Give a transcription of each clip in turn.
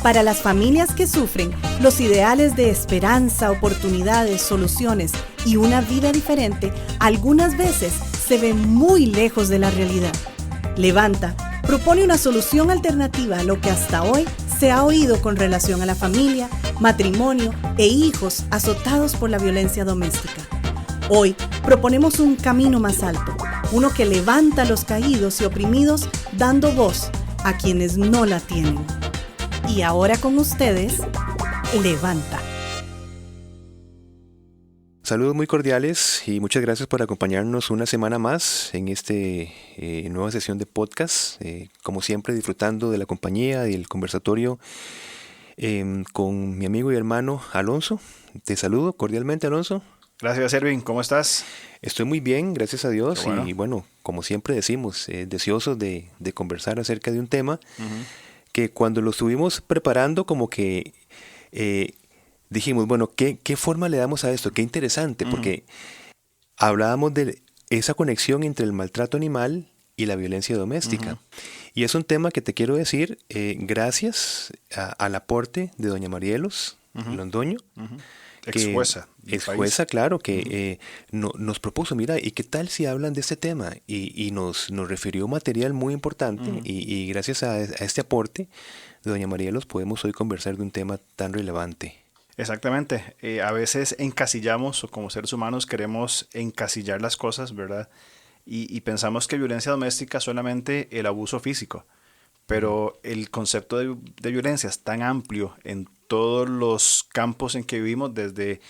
Para las familias que sufren, los ideales de esperanza, oportunidades, soluciones y una vida diferente algunas veces se ven muy lejos de la realidad. Levanta propone una solución alternativa a lo que hasta hoy se ha oído con relación a la familia, matrimonio e hijos azotados por la violencia doméstica. Hoy proponemos un camino más alto, uno que levanta a los caídos y oprimidos, dando voz a quienes no la tienen. Y ahora con ustedes, Levanta. Saludos muy cordiales y muchas gracias por acompañarnos una semana más en esta nueva sesión de podcast. Como siempre, disfrutando de la compañía y el conversatorio con mi amigo y hermano Alonso. Te saludo cordialmente, Alonso. Gracias, Erwin. ¿Cómo estás? Estoy muy bien, gracias a Dios. Bueno. Y bueno, como siempre decimos, deseosos de conversar acerca de un tema que cuando lo estuvimos preparando como que dijimos, bueno, ¿qué forma le damos a esto? Qué interesante, porque hablábamos de esa conexión entre el maltrato animal y la violencia doméstica. Y es un tema que te quiero decir, gracias al aporte de doña Marielos Londoño, Ex-jueza. Ex-jueza, claro, que nos propuso, mira, ¿y qué tal si hablan de este tema? Y nos refirió material muy importante y gracias a este aporte de doña Marielos podemos hoy conversar de un tema tan relevante. Exactamente. A veces encasillamos, o como seres humanos queremos encasillar las cosas, ¿verdad? Y pensamos que violencia doméstica es solamente el abuso físico. Pero el concepto de violencia es tan amplio en todos los campos en que vivimos, desde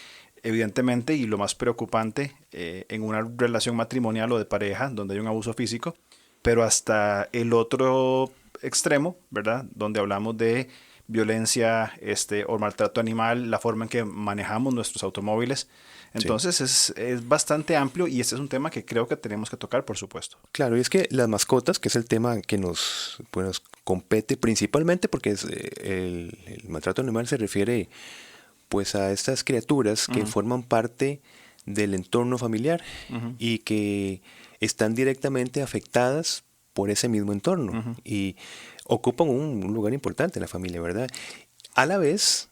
evidentemente, y lo más preocupante, en una relación matrimonial o de pareja, donde hay un abuso físico, pero hasta el otro extremo, ¿verdad? Donde hablamos de violencia o maltrato animal, la forma en que manejamos nuestros automóviles. Entonces es bastante amplio y este es un tema que creo que tenemos que tocar, por supuesto. Claro, y es que las mascotas, que es el tema que nos compete principalmente porque el maltrato animal se refiere pues a estas criaturas que forman parte del entorno familiar y que están directamente afectadas por ese mismo entorno y ocupan un lugar importante en la familia, ¿verdad? A la vez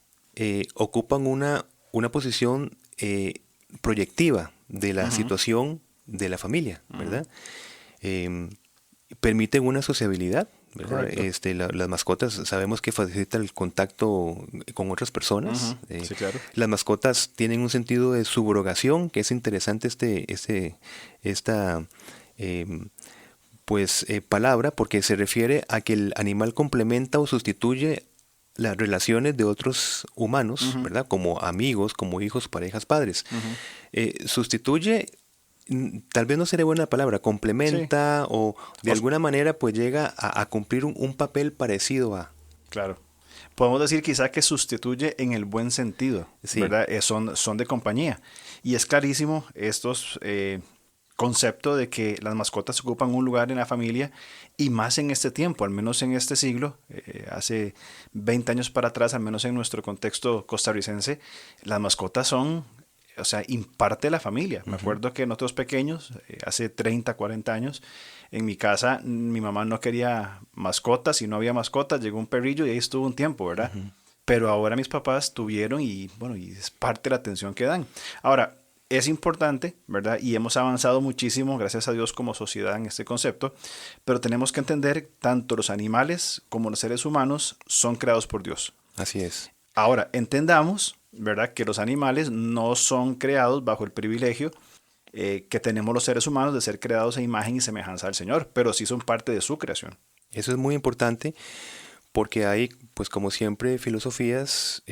ocupan una posición proyectiva de la situación de la familia, ¿verdad? Permiten una sociabilidad, ¿verdad? Las mascotas sabemos que facilita el contacto con otras personas. Sí, claro. Las mascotas tienen un sentido de subrogación, que es interesante esta palabra, porque se refiere a que el animal complementa o sustituye las relaciones de otros humanos, ¿verdad? Como amigos, como hijos, parejas, padres. Sustituye, tal vez no sería buena la palabra, complementa o de alguna manera pues llega a cumplir un papel parecido a... Claro. Podemos decir quizá que sustituye en el buen sentido, ¿verdad? Son de compañía. Y es clarísimo estos concepto de que las mascotas ocupan un lugar en la familia y más en este tiempo, al menos en este siglo, hace 20 años para atrás, al menos en nuestro contexto costarricense, las mascotas son, parte de la familia. Me acuerdo que nosotros pequeños, hace 30, 40 años, en mi casa mi mamá no quería mascotas y no había mascotas, llegó un perrillo y ahí estuvo un tiempo, ¿verdad? Pero ahora mis papás tuvieron y es parte de la atención que dan. Ahora, es importante, ¿verdad? Y hemos avanzado muchísimo, gracias a Dios, como sociedad en este concepto, pero tenemos que entender tanto los animales como los seres humanos son creados por Dios. Así es. Ahora, entendamos, ¿verdad?, que los animales no son creados bajo el privilegio que tenemos los seres humanos de ser creados a imagen y semejanza del Señor, pero sí son parte de su creación. Eso es muy importante porque hay, pues como siempre, filosofías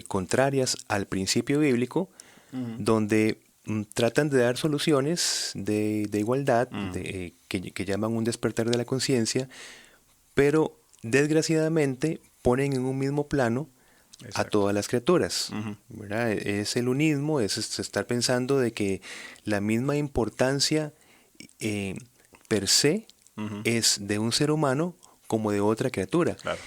contrarias al principio bíblico, donde tratan de dar soluciones de igualdad, que llaman un despertar de la conciencia, pero desgraciadamente ponen en un mismo plano a todas las criaturas, ¿verdad? Es el unismo, es estar pensando de que la misma importancia per se es de un ser humano como de otra criatura. Claro.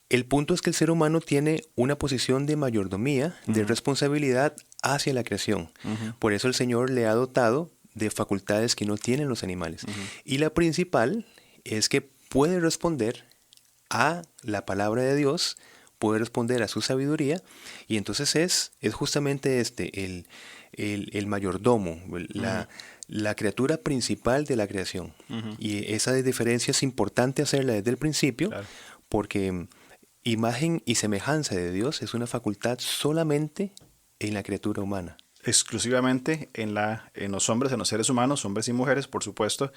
El punto es que el ser humano tiene una posición de mayordomía, de responsabilidad hacia la creación. Por eso el Señor le ha dotado de facultades que no tienen los animales. Y la principal es que puede responder a la palabra de Dios, puede responder a su sabiduría, y entonces es justamente el mayordomo, la criatura principal de la creación. Y esa diferencia es importante hacerla desde el principio, claro, porque imagen y semejanza de Dios es una facultad solamente en la criatura humana. Exclusivamente en los hombres, en los seres humanos, hombres y mujeres, por supuesto,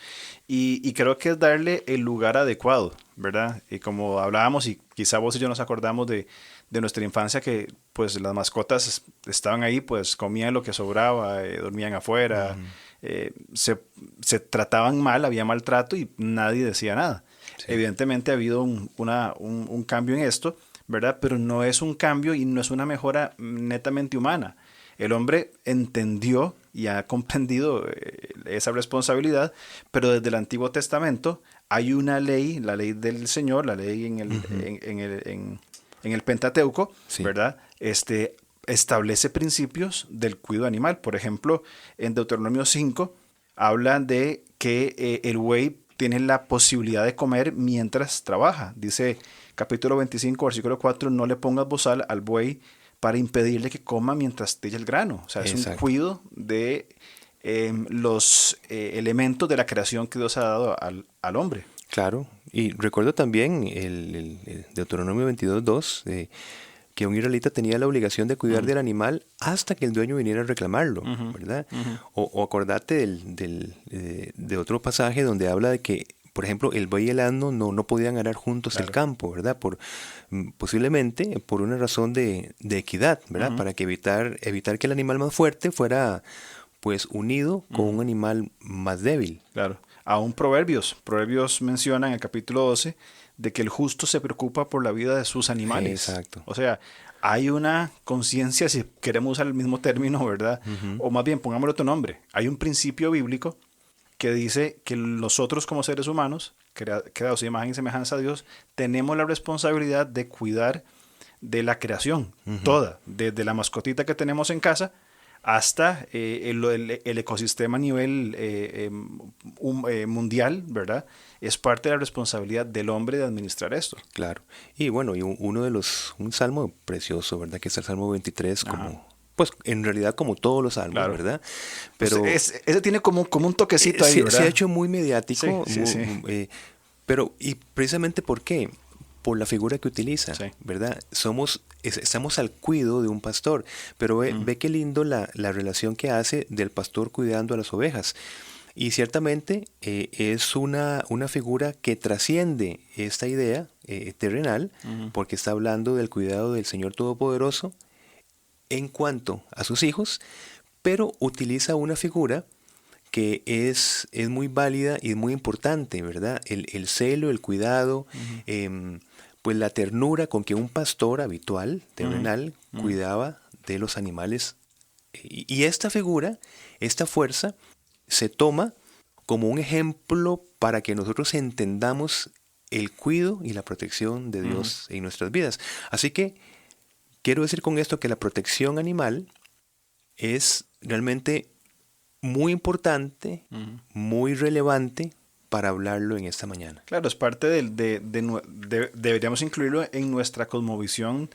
y creo que es darle el lugar adecuado, ¿verdad? Y como hablábamos, y quizá vos y yo nos acordamos de nuestra infancia, que pues las mascotas estaban ahí, pues comían lo que sobraba, dormían afuera, se trataban mal, había maltrato y nadie decía nada. Sí. Evidentemente ha habido un cambio en esto, ¿verdad? Pero no es un cambio y no es una mejora netamente humana. El hombre entendió y ha comprendido esa responsabilidad, pero desde el Antiguo Testamento hay una ley, la ley del Señor, la ley en el Pentateuco, sí, ¿verdad? Establece principios del cuidado animal. Por ejemplo, en Deuteronomio 5 habla de que el buey tiene la posibilidad de comer mientras trabaja. Dice capítulo 25, versículo 4, no le pongas bozal al buey para impedirle que coma mientras trilla el grano. O sea, es un cuidado de los elementos de la creación que Dios ha dado al hombre. Claro, y recuerdo también el Deuteronomio 22:2, que un israelita tenía la obligación de cuidar del animal hasta que el dueño viniera a reclamarlo, ¿verdad? O acordate de otro pasaje donde habla de que, por ejemplo, el buey y el asno no podían arar juntos, claro, el campo, ¿verdad? Posiblemente por una razón de equidad, ¿verdad? Para que evitar que el animal más fuerte fuera pues unido con un animal más débil. Claro. Aún Proverbios menciona en el capítulo 12 de que el justo se preocupa por la vida de sus animales. Exacto. O sea, hay una conciencia, si queremos usar el mismo término, ¿verdad? O más bien, pongámosle otro nombre. Hay un principio bíblico que dice que nosotros como seres humanos, creados de imagen y semejanza a Dios, tenemos la responsabilidad de cuidar de la creación, toda, desde la mascotita que tenemos en casa hasta el ecosistema a nivel mundial, ¿verdad? Es parte de la responsabilidad del hombre de administrar esto. Claro. Y bueno, y un salmo precioso, ¿verdad? Que es el Salmo 23, como... Pues en realidad como todos los salmos, claro, ¿verdad? Pero pues ese tiene como un toquecito ahí, ¿verdad? Se ha hecho muy mediático, sí. Pero ¿y precisamente por qué? Por la figura que utiliza, sí, ¿verdad? Estamos al cuidado de un pastor, pero ve qué lindo la relación que hace del pastor cuidando a las ovejas. Y ciertamente es una figura que trasciende esta idea terrenal, porque está hablando del cuidado del Señor Todopoderoso en cuanto a sus hijos, pero utiliza una figura que es muy válida y muy importante, ¿verdad? El celo, el cuidado, pues la ternura con que un pastor habitual, terrenal, cuidaba de los animales. Y esta figura, esta fuerza, se toma como un ejemplo para que nosotros entendamos el cuidado y la protección de Dios en nuestras vidas. Así que quiero decir con esto que la protección animal es realmente muy importante, muy relevante para hablarlo en esta mañana. Claro, es parte deberíamos incluirlo en nuestra cosmovisión,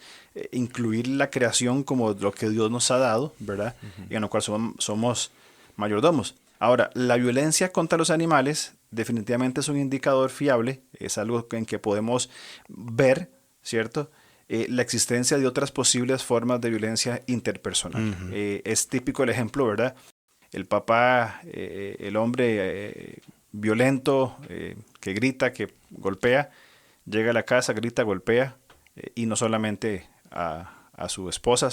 incluir la creación como lo que Dios nos ha dado, ¿verdad? Y en lo cual somos mayordomos. Ahora, la violencia contra los animales definitivamente es un indicador fiable, es algo en que podemos ver, ¿cierto?, la existencia de otras posibles formas de violencia interpersonal. Es típico el ejemplo, ¿verdad? El papá, el hombre violento, que grita, que golpea, llega a la casa, grita, golpea, y no solamente a su esposa, a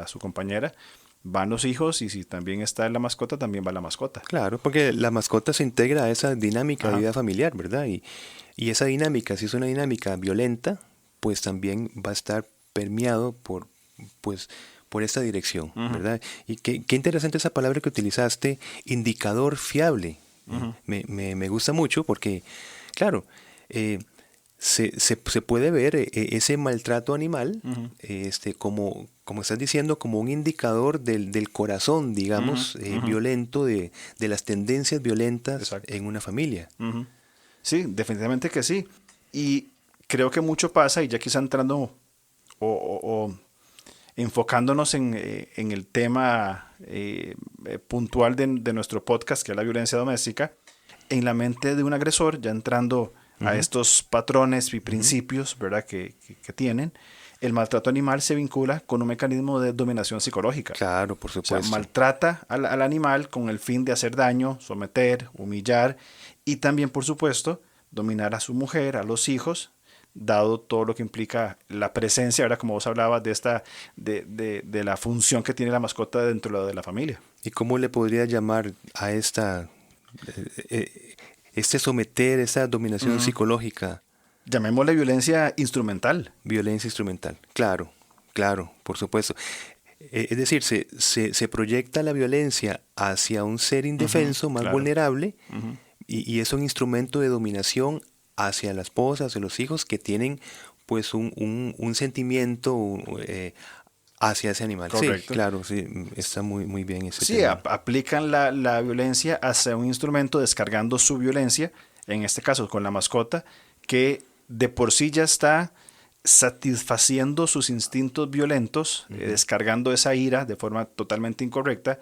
su compañera, van los hijos, y si también está la mascota, también va la mascota. Claro, porque la mascota se integra a esa dinámica de vida familiar, ¿verdad? Y esa dinámica, si es una dinámica violenta, pues también va a estar permeado por esta dirección, ¿verdad? Y qué interesante esa palabra que utilizaste, indicador fiable. Me gusta mucho porque, claro, se puede ver ese maltrato animal, como estás diciendo, como un indicador del corazón, digamos, violento, de las tendencias violentas. Exacto. En una familia. Sí, definitivamente que sí. Y creo que mucho pasa, y ya quizá entrando o enfocándonos en el tema puntual de nuestro podcast, que es la violencia doméstica, en la mente de un agresor, ya entrando a estos patrones y principios, ¿verdad?, que tienen, el maltrato animal se vincula con un mecanismo de dominación psicológica. Claro, por supuesto. O sea, maltrata al animal con el fin de hacer daño, someter, humillar y también, por supuesto, dominar a su mujer, a los hijos, dado todo lo que implica la presencia, ¿verdad?, como vos hablabas, de la función que tiene la mascota dentro de la familia. ¿Y cómo le podría llamar a someter, esa dominación psicológica? Llamémosle violencia instrumental. Violencia instrumental, claro, por supuesto. Es decir, se proyecta la violencia hacia un ser indefenso, más vulnerable, y es un instrumento de dominación hacia la esposa, hacia los hijos que tienen pues un sentimiento hacia ese animal. Correcto. Sí, claro, sí, está muy bien ese tema. Sí, aplican la violencia hacia un instrumento, descargando su violencia, en este caso con la mascota, que de por sí ya está satisfaciendo sus instintos violentos, descargando esa ira de forma totalmente incorrecta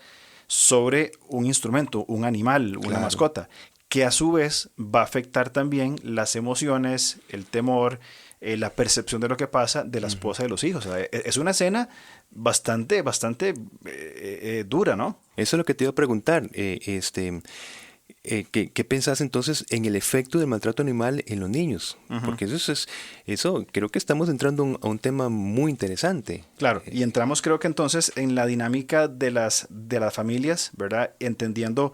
sobre un instrumento, un animal, una mascota, que a su vez va a afectar también las emociones, el temor, la percepción de lo que pasa de la esposa y de los hijos. O sea, es una escena bastante dura, ¿no? Eso es lo que te iba a preguntar. ¿Qué pensás entonces en el efecto del maltrato animal en los niños? Porque eso creo que estamos entrando a un tema muy interesante. Claro, y entramos creo que entonces en la dinámica de las familias, ¿verdad? Entendiendo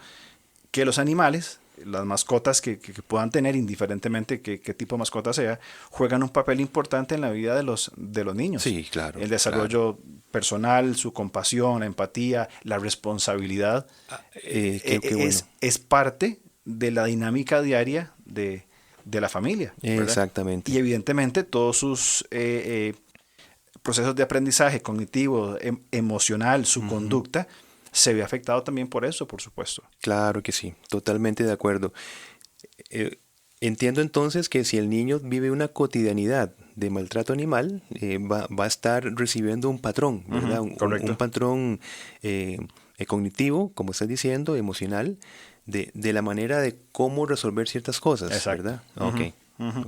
que los animales, las mascotas que puedan tener, indiferentemente qué tipo de mascota sea, juegan un papel importante en la vida de los niños. Sí, claro. El desarrollo personal, su compasión, la empatía, la responsabilidad, es parte de la dinámica diaria de la familia, ¿verdad? Exactamente. Y evidentemente todos sus procesos de aprendizaje cognitivo, emocional, su conducta, se ve afectado también por eso, por supuesto. Claro que sí, totalmente de acuerdo. Entiendo entonces que si el niño vive una cotidianidad de maltrato animal, va a estar recibiendo un patrón, ¿verdad? Un patrón cognitivo, como estás diciendo, emocional, de la manera de cómo resolver ciertas cosas. Exacto. ¿Verdad?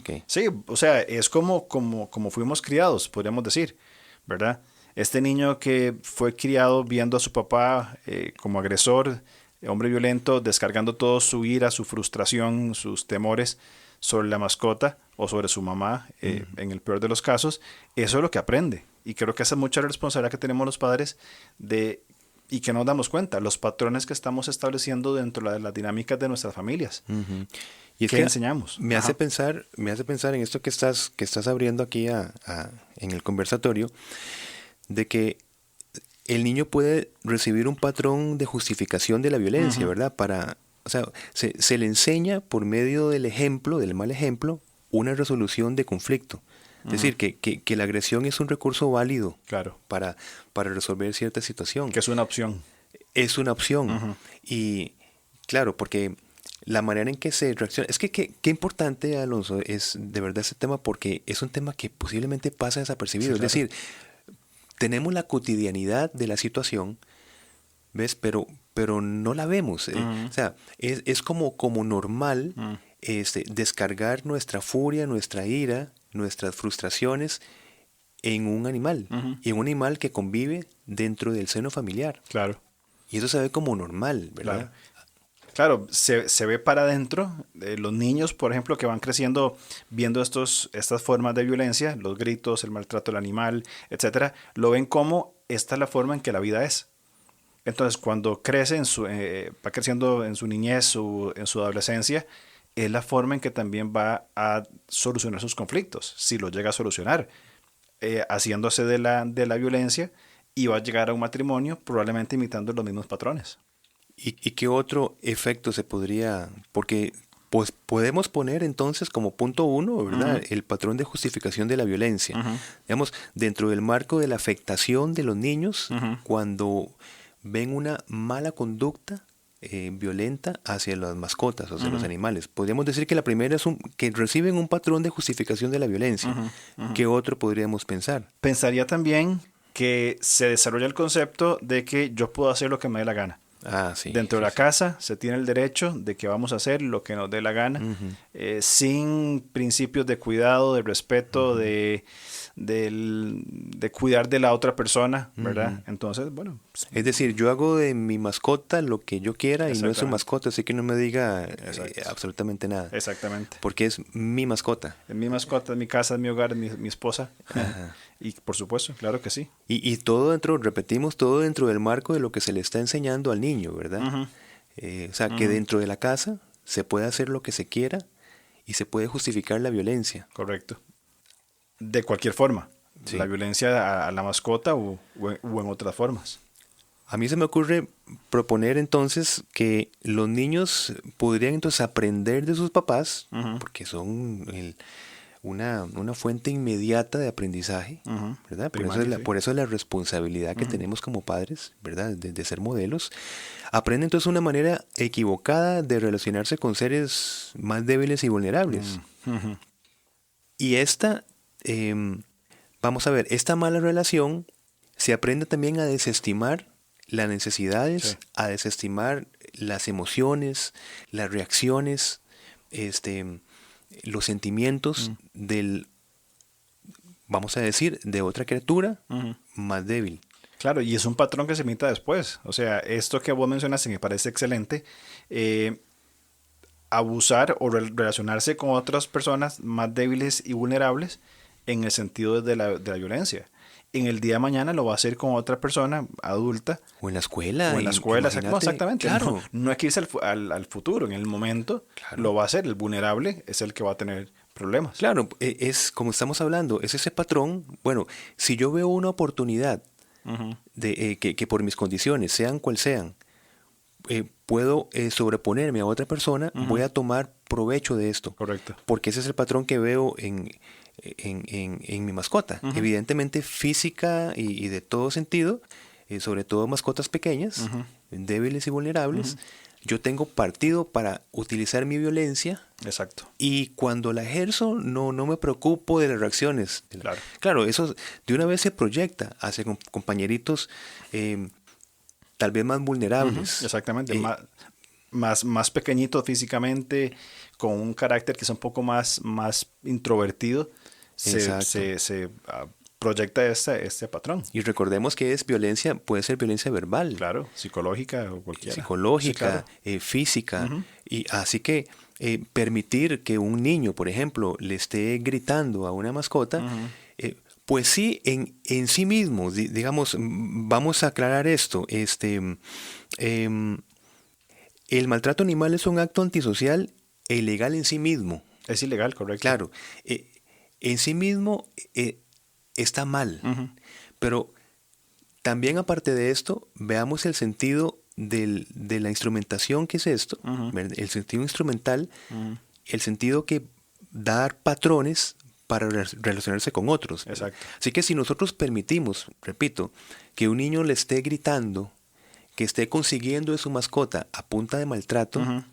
Okay. Sí, o sea, es como fuimos criados, podríamos decir, ¿verdad? Este niño que fue criado viendo a su papá como agresor, hombre violento, descargando toda su ira, su frustración, sus temores sobre la mascota o sobre su mamá, en el peor de los casos, eso es lo que aprende. Y creo que esa es mucha responsabilidad que tenemos los padres y que nos damos cuenta, los patrones que estamos estableciendo dentro de las dinámicas de nuestras familias. Y es ¿Qué enseñamos? Me hace pensar en esto que estás abriendo aquí en el conversatorio, de que el niño puede recibir un patrón de justificación de la violencia, ¿verdad? O sea, se le enseña por medio del ejemplo, del mal ejemplo, una resolución de conflicto. Es decir, que la agresión es un recurso válido, claro, para resolver cierta situación. Que es una opción. Es una opción. Y claro, porque la manera en que se reacciona... Es que qué importante, Alonso, es de verdad ese tema, porque es un tema que posiblemente pasa desapercibido. Sí, claro. Es decir, tenemos la cotidianidad de la situación, ¿ves? Pero no la vemos. O sea, es como normal descargar nuestra furia, nuestra ira, nuestras frustraciones en un animal. Y en un animal que convive dentro del seno familiar. Claro. Y eso se ve como normal, ¿verdad? Claro, se ve para adentro. Los niños, por ejemplo, que van creciendo viendo estas formas de violencia, los gritos, el maltrato al animal, etcétera, lo ven como esta es la forma en que la vida es. Entonces, cuando crece, va creciendo en su niñez, en su adolescencia, es la forma en que también va a solucionar sus conflictos, si lo llega a solucionar, haciéndose de la violencia, y va a llegar a un matrimonio probablemente imitando los mismos patrones. ¿Y qué otro efecto se podría...? Porque Pues podemos poner entonces como punto 1, ¿verdad? El patrón de justificación de la violencia. Digamos, dentro del marco de la afectación de los niños, cuando ven una mala conducta violenta hacia las mascotas, hacia los animales. Podríamos decir que la primera es que reciben un patrón de justificación de la violencia. ¿Qué otro podríamos pensar? Pensaría también que se desarrolla el concepto de que yo puedo hacer lo que me dé la gana. Dentro de la casa se tiene el derecho de que vamos a hacer lo que nos dé la gana, sin principios de cuidado, de respeto, de cuidar de la otra persona, ¿verdad? Entonces, bueno. Es decir, yo hago de mi mascota lo que yo quiera y no es su mascota, así que no me diga absolutamente nada. Exactamente. Porque es mi mascota. Es mi mascota, es mi casa, es mi hogar, es mi esposa. Y por supuesto, claro que sí. Y todo repetimos, todo dentro del marco de lo que se le está enseñando al niño, ¿verdad? O sea, que dentro de la casa se puede hacer lo que se quiera y se puede justificar la violencia. Correcto. De cualquier forma. Sí. La violencia a la mascota o en otras formas. A mí se me ocurre proponer entonces que los niños podrían entonces aprender de sus papás, porque son una fuente inmediata de aprendizaje, ¿verdad? Por eso es la responsabilidad que tenemos como padres, ¿verdad? De ser modelos. Aprenden entonces una manera equivocada de relacionarse con seres más débiles y vulnerables. Y vamos a ver, esta mala relación se aprende también a desestimar las necesidades, a desestimar las emociones, las reacciones, los sentimientos vamos a decir, de otra criatura más débil. Claro, y es un patrón que se imita después. O sea, esto que vos mencionaste me parece excelente. Abusar o relacionarse con otras personas más débiles y vulnerables en el sentido de la violencia. En el día de mañana lo va a hacer con otra persona adulta. O en la escuela. O en la escuela, exactamente. Claro. No hay que irse al futuro. En el momento lo va a hacer. El vulnerable es el que va a tener problemas. Claro, es como estamos hablando, es ese patrón. Bueno, si yo veo una oportunidad de que por mis condiciones, sean cual sean, puedo sobreponerme a otra persona, voy a tomar provecho de esto. Correcto. Porque ese es el patrón que veo en mi mascota. Evidentemente física y de todo sentido, sobre todo mascotas pequeñas, débiles y vulnerables. Yo tengo partido para utilizar mi violencia. Exacto. Y cuando la ejerzo, no me preocupo de las reacciones. Claro, eso de una vez se proyecta hacia compañeritos tal vez más vulnerables. Exactamente. Más pequeñitos físicamente, con un carácter que es un poco más introvertido, se proyecta este patrón. Y recordemos que puede ser violencia verbal. Claro, psicológica o cualquiera. Psicológica, sí, claro. Física. Y así que permitir que un niño, por ejemplo, le esté gritando a una mascota, pues sí, en sí mismo, digamos, vamos a aclarar esto, el maltrato animal es un acto antisocial e ilegal en sí mismo. Es ilegal, correcto. Claro, en sí mismo está mal, pero también aparte de esto, veamos el sentido de la instrumentación que es esto, el sentido instrumental, el sentido que dar patrones para relacionarse con otros. Exacto. Así que si nosotros permitimos, repito, que un niño le esté gritando, que esté consiguiendo de su mascota a punta de maltrato,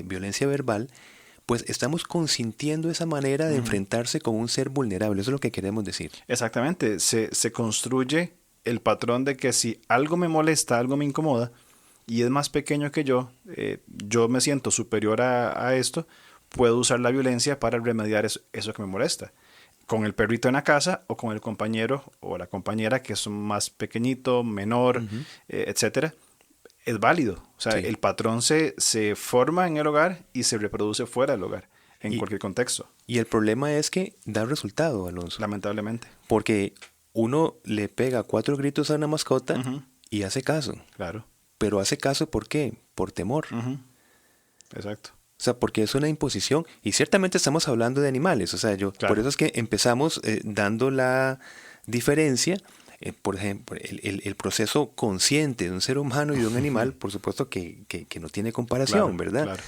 violencia verbal, pues estamos consintiendo esa manera de enfrentarse con un ser vulnerable. Eso es lo que queremos decir. Exactamente. Se construye el patrón de que si algo me molesta, algo me incomoda, y es más pequeño que yo me siento superior a esto, puedo usar la violencia para remediar eso que me molesta. Con el perrito en la casa o con el compañero o la compañera que es más pequeñito, menor, etcétera, es válido. O sea, el patrón se forma en el hogar y se reproduce fuera del hogar, en cualquier contexto. Y el problema es que da resultado, Alonso. Lamentablemente. Porque uno le pega 4 gritos a una mascota y hace caso. Claro. Pero hace caso ¿por qué? Por temor. Exacto. O sea, porque es una imposición. Y ciertamente estamos hablando de animales. O sea, por eso es que empezamos dando la diferencia por ejemplo, el proceso consciente de un ser humano y de un animal, por supuesto que no tiene comparación, ¿verdad? Claro.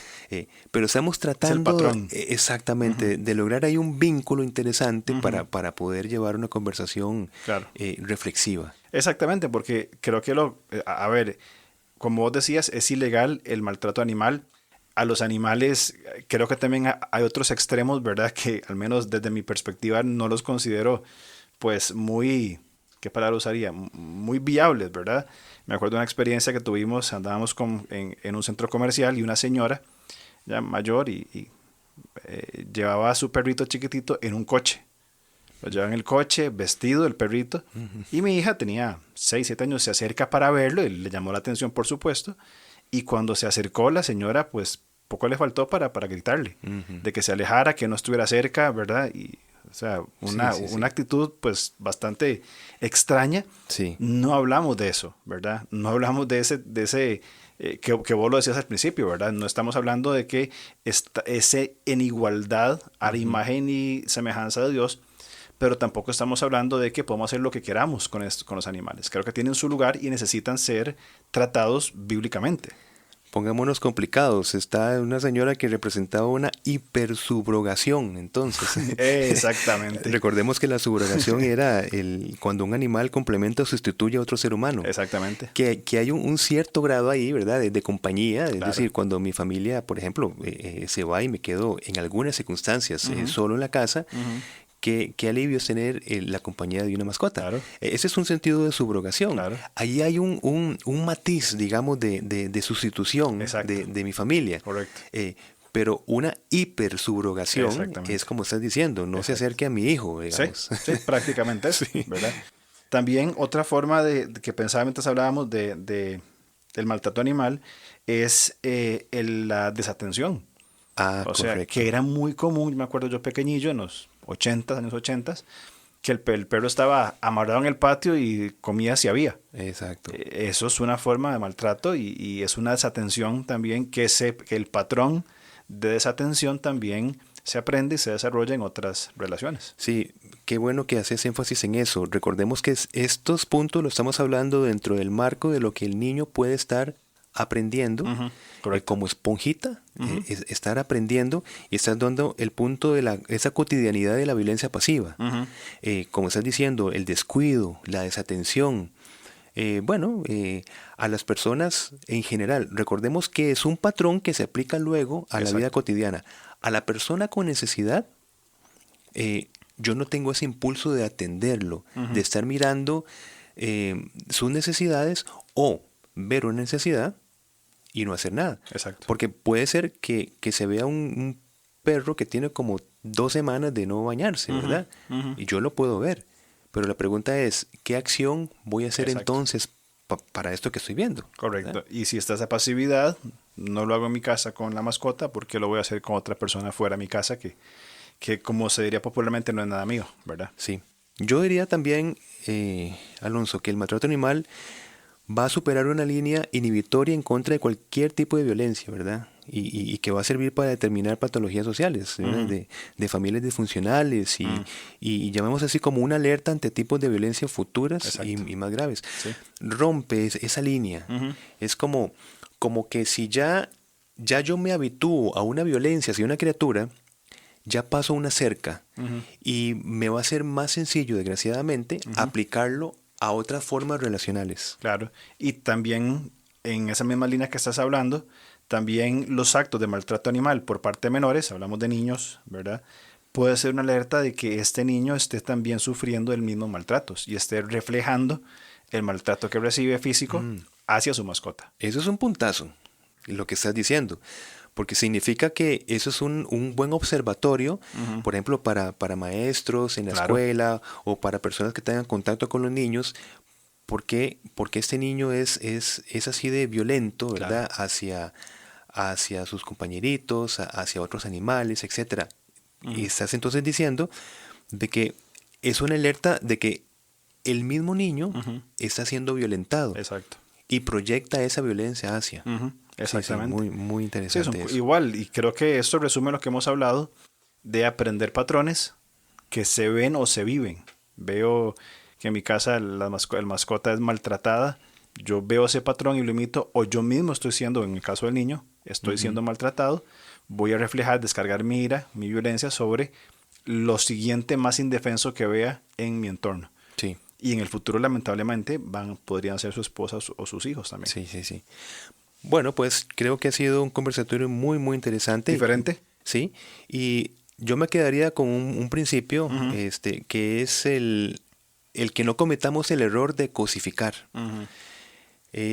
Pero estamos tratando exactamente de lograr ahí un vínculo interesante para poder llevar una conversación reflexiva. Exactamente, porque creo que a ver, como vos decías, es ilegal el maltrato animal. A los animales creo que también hay otros extremos, ¿verdad? Que al menos desde mi perspectiva no los considero pues muy, ¿qué palabra usaría? Muy viables, ¿verdad? Me acuerdo de una experiencia que tuvimos, andábamos en un centro comercial y una señora ya mayor y llevaba a su perrito chiquitito en un coche. Lo lleva en el coche, vestido el perrito, y mi hija tenía 6, 7 años, se acerca para verlo y le llamó la atención, por supuesto. Y cuando se acercó la señora, pues poco le faltó para gritarle, de que se alejara, que no estuviera cerca, ¿verdad? Y, o sea, una actitud pues bastante extraña. Sí. No hablamos de eso, ¿verdad? No hablamos de ese que vos lo decías al principio, ¿verdad? No estamos hablando de que ese en igualdad a la imagen y semejanza de Dios, pero tampoco estamos hablando de que podemos hacer lo que queramos con los animales. Creo que tienen su lugar y necesitan ser tratados bíblicamente. Pongámonos complicados. Está una señora que representaba una hipersubrogación, entonces. Exactamente. Recordemos que la subrogación era cuando un animal complementa o sustituye a otro ser humano. Exactamente. Que hay un cierto grado ahí, ¿verdad? De compañía. Es decir, cuando mi familia, por ejemplo, se va y me quedo en algunas circunstancias solo en la casa, Qué alivio es tener la compañía de una mascota. Claro. Ese es un sentido de subrogación. Claro. Ahí hay un matiz, digamos, de sustitución de mi familia. Correcto. Pero una hipersubrogación es como estás diciendo, no se acerque a mi hijo, digamos. Sí, prácticamente eso, ¿verdad? También otra forma de que pensaba mientras hablábamos del maltrato animal es la desatención. O sea, correcto. Que era muy común, me acuerdo yo pequeñillo, en los años 80, que el perro estaba amarrado en el patio y comía si había. Exacto. Eso es una forma de maltrato y es una desatención también que el patrón de desatención también se aprende y se desarrolla en otras relaciones. Sí, qué bueno que haces énfasis en eso. Recordemos que estos puntos lo estamos hablando dentro del marco de lo que el niño puede estar aprendiendo, como esponjita, estar aprendiendo y estás dando el punto de esa cotidianidad de la violencia pasiva. Como estás diciendo, el descuido, la desatención. A las personas en general, recordemos que es un patrón que se aplica luego a la vida cotidiana. A la persona con necesidad, yo no tengo ese impulso de atenderlo, de estar mirando sus necesidades o ver una necesidad y no hacer nada. Exacto. Porque puede ser que se vea un perro que tiene como 2 semanas de no bañarse, ¿verdad? Y yo lo puedo ver. Pero la pregunta es, ¿qué acción voy a hacer entonces para esto que estoy viendo? Correcto. ¿Verdad? Y si está esa pasividad, no lo hago en mi casa con la mascota, porque lo voy a hacer con otra persona fuera de mi casa que como se diría popularmente, no es nada mío, ¿verdad? Sí. Yo diría también, Alonso, que el maltrato animal va a superar una línea inhibitoria en contra de cualquier tipo de violencia, ¿verdad? Y que va a servir para determinar patologías sociales, de familias disfuncionales y llamemos así como una alerta ante tipos de violencia futuras y más graves. Sí. Rompe esa línea. Es como que si ya yo me habitúo a una violencia hacia una criatura, ya paso una cerca y me va a ser más sencillo, desgraciadamente, aplicarlo a otras formas relacionales. Claro, y también en esa misma línea que estás hablando, también los actos de maltrato animal por parte de menores, hablamos de niños, ¿verdad? Puede ser una alerta de que este niño esté también sufriendo el mismo maltratos y esté reflejando el maltrato que recibe físico hacia su mascota. Eso es un puntazo, lo que estás diciendo. Porque significa que eso es un buen observatorio, por ejemplo, para maestros en la escuela o para personas que tengan contacto con los niños, porque este niño es así de violento, ¿verdad? Hacia sus compañeritos, hacia otros animales, etc. Y estás entonces diciendo de que es una alerta de que el mismo niño está siendo violentado. Exacto. Y proyecta esa violencia hacia. Exactamente. Sí, muy interesante. Sí, igual, y creo que esto resume lo que hemos hablado de aprender patrones que se ven o se viven. Veo que en mi casa la mascota es maltratada, yo veo ese patrón y lo imito, o yo mismo estoy siendo, en el caso del niño, estoy siendo maltratado, voy a reflejar, descargar mi ira, mi violencia sobre lo siguiente más indefenso que vea en mi entorno. Sí. Y en el futuro, lamentablemente, podrían ser su esposa o sus hijos también. Sí, sí, sí. Bueno, pues creo que ha sido un conversatorio muy, muy interesante. ¿Diferente? Sí, y yo me quedaría con un principio, que es el que no cometamos el error de cosificar.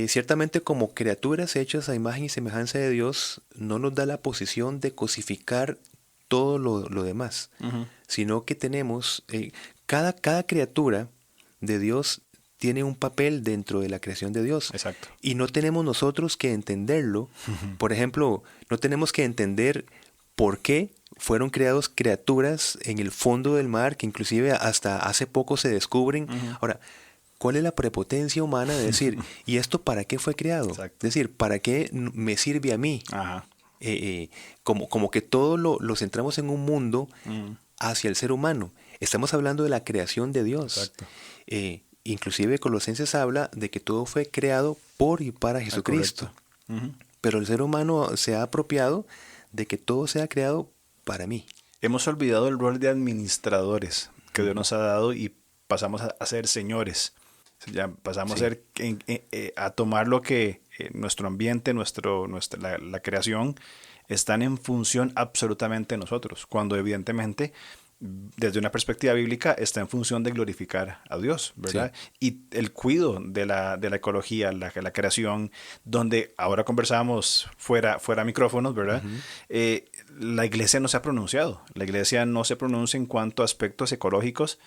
Ciertamente, como criaturas hechas a imagen y semejanza de Dios, no nos da la posición de cosificar todo lo demás, sino que tenemos, cada criatura de Dios tiene un papel dentro de la creación de Dios. Exacto. Y no tenemos nosotros que entenderlo. Por ejemplo, no tenemos que entender por qué fueron creados criaturas en el fondo del mar, que inclusive hasta hace poco se descubren. Ahora, ¿cuál es la prepotencia humana de decir, ¿y esto para qué fue creado? Exacto. Es decir, ¿para qué me sirve a mí? Ajá. Como que todo lo centramos en un mundo hacia el ser humano. Estamos hablando de la creación de Dios. Exacto. Inclusive Colosenses habla de que todo fue creado por y para Jesucristo. Pero el ser humano se ha apropiado de que todo sea creado para mí. Hemos olvidado el rol de administradores que Dios nos ha dado y pasamos a ser señores. Ya pasamos a tomar lo que nuestro ambiente, la creación, están en función absolutamente de nosotros, cuando evidentemente desde una perspectiva bíblica está en función de glorificar a Dios, ¿verdad? Sí. Y el cuidado de la ecología, la creación, donde ahora conversábamos fuera micrófonos, ¿verdad? La iglesia no se ha pronunciado. La iglesia no se pronuncia en cuanto a aspectos ecológicos,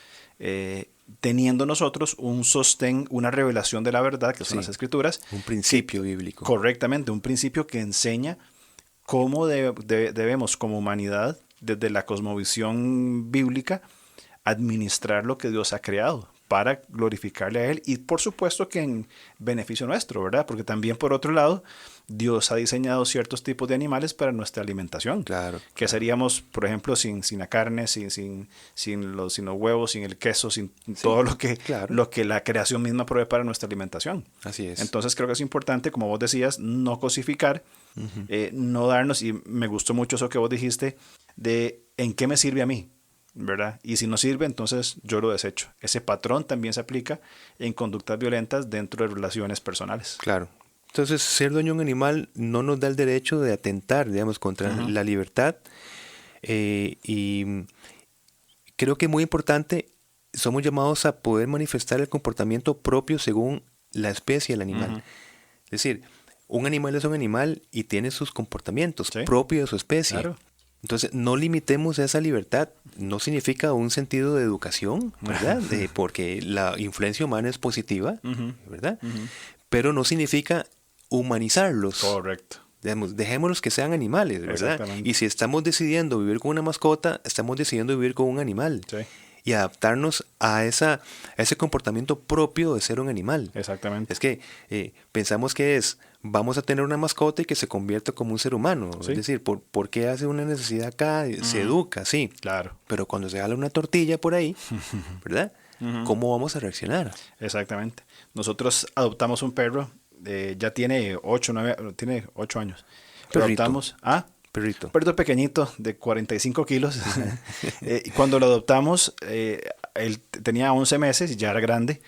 teniendo nosotros un sostén, una revelación de la verdad, que son las Escrituras. Un principio bíblico. Correctamente, un principio que enseña cómo debemos como humanidad, desde la cosmovisión bíblica, administrar lo que Dios ha creado para glorificarle a Él y por supuesto que en beneficio nuestro, ¿verdad? Porque también por otro lado, Dios ha diseñado ciertos tipos de animales para nuestra alimentación. Claro. Que seríamos, por ejemplo, sin la carne, sin los huevos, sin el queso, sin todo lo que la creación misma provee para nuestra alimentación. Así es. Entonces creo que es importante, como vos decías, no cosificar, no darnos, y me gustó mucho eso que vos dijiste, de en qué me sirve a mí, ¿verdad? Y si no sirve, entonces yo lo desecho. Ese patrón también se aplica en conductas violentas dentro de relaciones personales. Claro. Entonces, ser dueño de un animal no nos da el derecho de atentar, digamos, contra la libertad. Y creo que muy importante, somos llamados a poder manifestar el comportamiento propio según la especie del animal. Es decir, un animal es un animal y tiene sus comportamientos propios de su especie. Claro. Entonces, no limitemos esa libertad. No significa un sentido de educación, ¿verdad? Porque la influencia humana es positiva, ¿verdad? Pero no significa humanizarlos. Correcto. Dejémoslos que sean animales, ¿verdad? Y si estamos decidiendo vivir con una mascota, estamos decidiendo vivir con un animal. Sí. Y adaptarnos a ese comportamiento propio de ser un animal. Exactamente. Es que pensamos que vamos a tener una mascota y que se convierta como un ser humano. Sí. Es decir, ¿por qué hace una necesidad acá? Se educa, sí. Claro. Pero cuando se jala una tortilla por ahí, ¿verdad? ¿Cómo vamos a reaccionar? Exactamente. Nosotros adoptamos un perro, ya tiene 8 años. Perrito. Adoptamos Perrito. Perrito pequeñito de 45 kilos. Cuando lo adoptamos, él tenía 11 meses y ya era grande.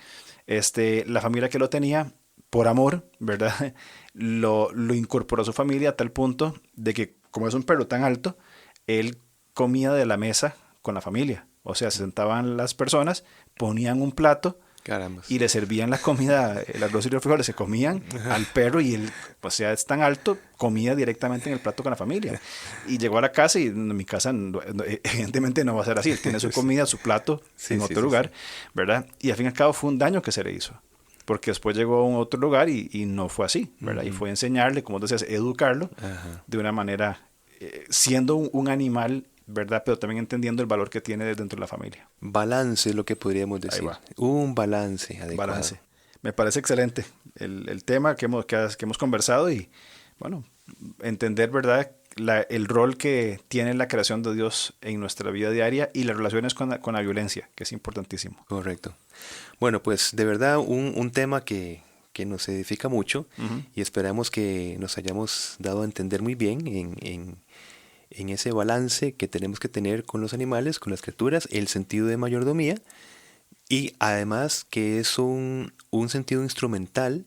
La familia que lo tenía, por amor, ¿verdad? Lo incorporó a su familia a tal punto de que, como es un perro tan alto, él comía de la mesa con la familia. O sea, se sentaban las personas, ponían un plato. Caramba. Y le servían la comida, el arroz y los frijoles, se comían al perro y él, o sea, es tan alto, comía directamente en el plato con la familia. Y llegó a la casa y en mi casa evidentemente no va a ser así, él tiene su comida, su plato en otro lugar, ¿verdad? Y al fin y al cabo fue un daño que se le hizo, porque después llegó a un otro lugar y no fue así, ¿verdad? Y fue enseñarle, como decías, educarlo de una manera, siendo un animal, ¿verdad? Pero también entendiendo el valor que tiene dentro de la familia. Balance es lo que podríamos decir. Un balance adecuado. Balance. Me parece excelente el tema que hemos conversado y, bueno, entender, ¿verdad? el rol que tiene la creación de Dios en nuestra vida diaria y las relaciones con la violencia, que es importantísimo. Correcto. Bueno, pues de verdad un tema que nos edifica mucho y esperamos que nos hayamos dado a entender muy bien en ese balance que tenemos que tener con los animales, con las criaturas, el sentido de mayordomía y además que es un sentido instrumental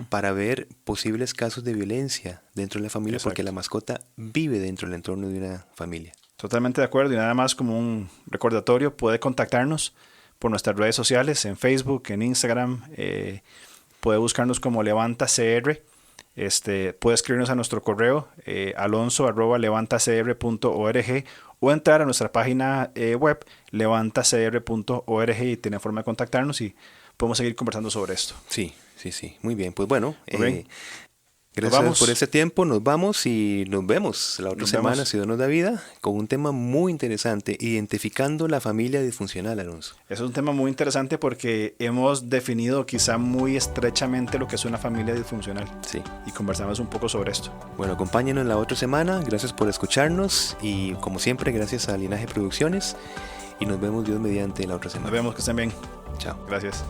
para ver posibles casos de violencia dentro de la familia. Exacto. Porque la mascota vive dentro del entorno de una familia. Totalmente de acuerdo, y nada más como un recordatorio, puede contactarnos por nuestras redes sociales, en Facebook, en Instagram, puede buscarnos como LevantaCR, puede escribirnos a nuestro correo alonso@levantacr.org o entrar a nuestra página web levantacr.org y tiene forma de contactarnos y podemos seguir conversando sobre esto. Sí, muy bien, pues bueno, gracias por este tiempo, nos vamos y nos vemos la otra semana, si Dios nos da vida, con un tema muy interesante, identificando la familia disfuncional, Alonso. Es un tema muy interesante porque hemos definido quizá muy estrechamente lo que es una familia disfuncional. Sí. Y conversamos un poco sobre esto. Bueno, acompáñenos la otra semana, gracias por escucharnos y como siempre, gracias a Linaje Producciones y nos vemos Dios mediante la otra semana. Nos vemos, que estén bien. Chao. Gracias.